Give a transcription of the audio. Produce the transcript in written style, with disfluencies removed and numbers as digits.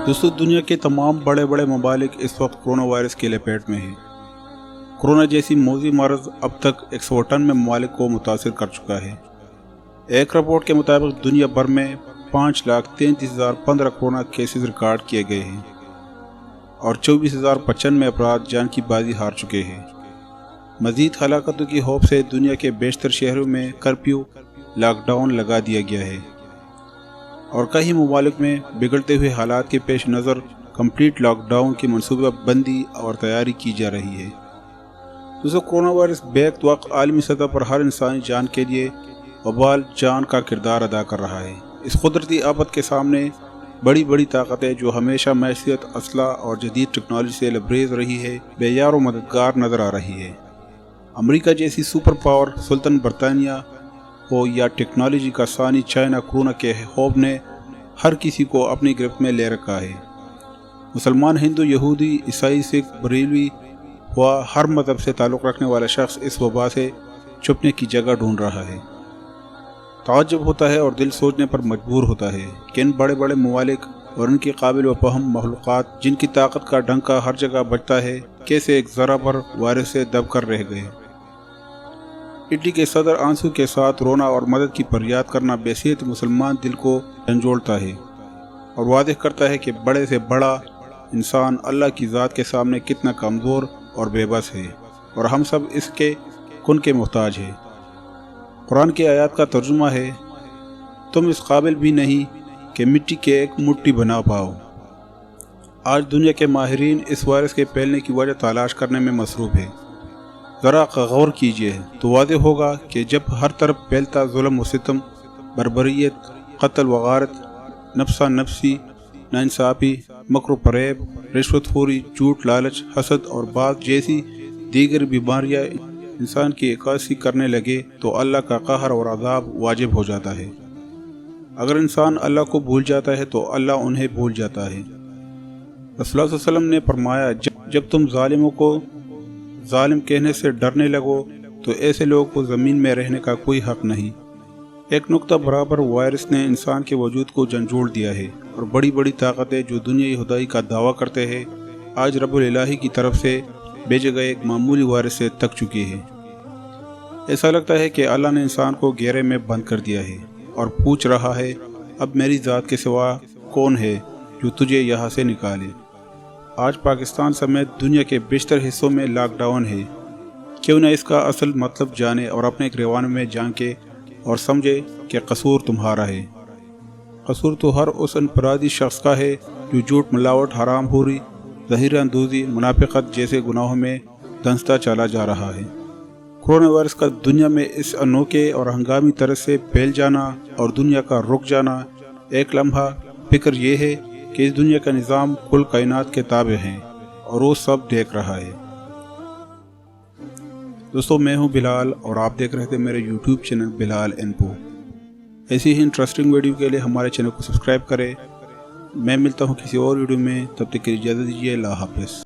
दोस्तों, दुनिया के तमाम बड़े बड़े ममालिक इस वक्त कोरोना वायरस की लपेट में हैं। कोरोना जैसी मौजी मर्ज अब तक 158 ममालिक को मुतासर कर चुका है। एक रिपोर्ट के मुताबिक दुनिया भर में 5,33,015 कोरोना केसेस रिकॉर्ड किए गए हैं और 24,095 अफराद जान की बाजी हार चुके हैं। मज़ीद हलाकतों की खौफ से दुनिया के बेशतर शहरों में कर्फ्यू लॉकडाउन लगा दिया गया है और कई ममालिक में बिगड़ते हुए हालात के पेश नज़र कंप्लीट लॉकडाउन की मनसूबा बंदी और तैयारी की जा रही है। दोस्तों, कोरोना वायरस बेवक्त वक्त आलमी सतह पर हर इंसानी जान के लिए वबाल जान का किरदार अदा कर रहा है। इस कुदरती आफत के सामने बड़ी बड़ी ताकतें जो हमेशा मैशियत, असला और जदीद टेक्नोलॉजी से लबरेज रही है, बेयार व मददगार नज़र आ रही है। अमेरिका जैसी सुपर पावर, सुल्तान बरतानिया हो या टेक्नोलॉजी का सानी चाइना, कोरोना के खौफ ने हर किसी को अपनी गिरफ्त में ले रखा है। मुसलमान, हिंदू, यहूदी, ईसाई, सिख, बरेलवी व हर मज़हब से ताल्लुक़ रखने वाला शख्स इस वबा से छुपने की जगह ढूंढ रहा है। ताज्जुब होता है और दिल सोचने पर मजबूर होता है कि इन बड़े बड़े ममालिक और उनकी काबिल व फहम मखलूक़ात जिनकी ताकत का डंका हर जगह बजता है, कैसे एक ज़रा पर वायरस से दब कर रह गए। इटली के सदर आंसू के साथ रोना और मदद की फरियाद करना बेहसियत मुसलमान दिल को झंझोड़ता है और वादे करता है कि बड़े से बड़ा इंसान अल्लाह की ज़ात के सामने कितना कमज़ोर और बेबस है और हम सब इसके कुन के मोहताज हैं। कुरान की आयत का तर्जुमा है, तुम इस काबिल भी नहीं कि मिट्टी के एक मुट्ठी बना पाओ। आज दुनिया के माहिरीन इस वायरस के फैलने की वजह तलाश करने में मसरूफ़ है। ज़रा गौर कीजिए तो वाज़ेह होगा कि जब हर तरफ फैलता जुल्म व सितम, बर्बरियत, कत्ल व गारत, नफ्सा नफसी, नाइंसाफ़ी, मकर फरेब, रिश्वतखोरी, झूठ, लालच, हसद और बात जैसी दीगर बीमारियाँ इंसान की इक्कासी करने लगे तो अल्लाह का कहर और अज़ाब वाजिब हो जाता है। अगर इंसान अल्लाह को भूल जाता है तो अल्लाह उन्हें भूल जाता है। रसूलुल्लाह सल्लल्लाहु अलैहि वसल्लम ने फरमाया, जब तुम जालिमों को जालिम कहने से डरने लगो तो ऐसे लोगों को ज़मीन में रहने का कोई हक़ नहीं। एक नुक्ता बराबर वायरस ने इंसान के वजूद को झंझोड़ दिया है और बड़ी बड़ी ताकतें जो दुनियाई खुदाई का दावा करते हैं, आज रब्बुल इलाही की तरफ से भेजे गए एक मामूली वायरस से थक चुकी है। ऐसा लगता है कि अल्लाह ने इंसान को घेरे में बंद कर दिया है और पूछ रहा है, अब मेरी ज़ात के सिवा कौन है जो तुझे यहाँ से निकाले। आज पाकिस्तान समेत दुनिया के बेशतर हिस्सों में लॉकडाउन है। क्यों न इसका असल मतलब जाने और अपने गिरवान में झांके और समझे कि कसूर तुम्हारा है। कसूर तो हर उस अनफरादी शख्स का है जो झूठ, मिलावट, हराम खोरी, ज़हीर अंदोज़ी, मुनाफिकत जैसे गुनाहों में धंसता चला जा रहा है। कोरोना वायरस का दुनिया में इस अनोखे और हंगामी तरह से फैल जाना और दुनिया का रुक जाना एक लम्हा फिक्र ये है कि इस दुनिया का निज़ाम कुल कायनात के ताबे हैं और वो सब देख रहा है। दोस्तों, मैं हूं बिलाल और आप देख रहे थे मेरे यूट्यूब चैनल बिलाल इन्फो। ऐसी ही इंटरेस्टिंग वीडियो के लिए हमारे चैनल को सब्सक्राइब करें। मैं मिलता हूं किसी और वीडियो में, तब तक के लिए इजाज़त दीजिए। अल्लाह हाफ़िज़।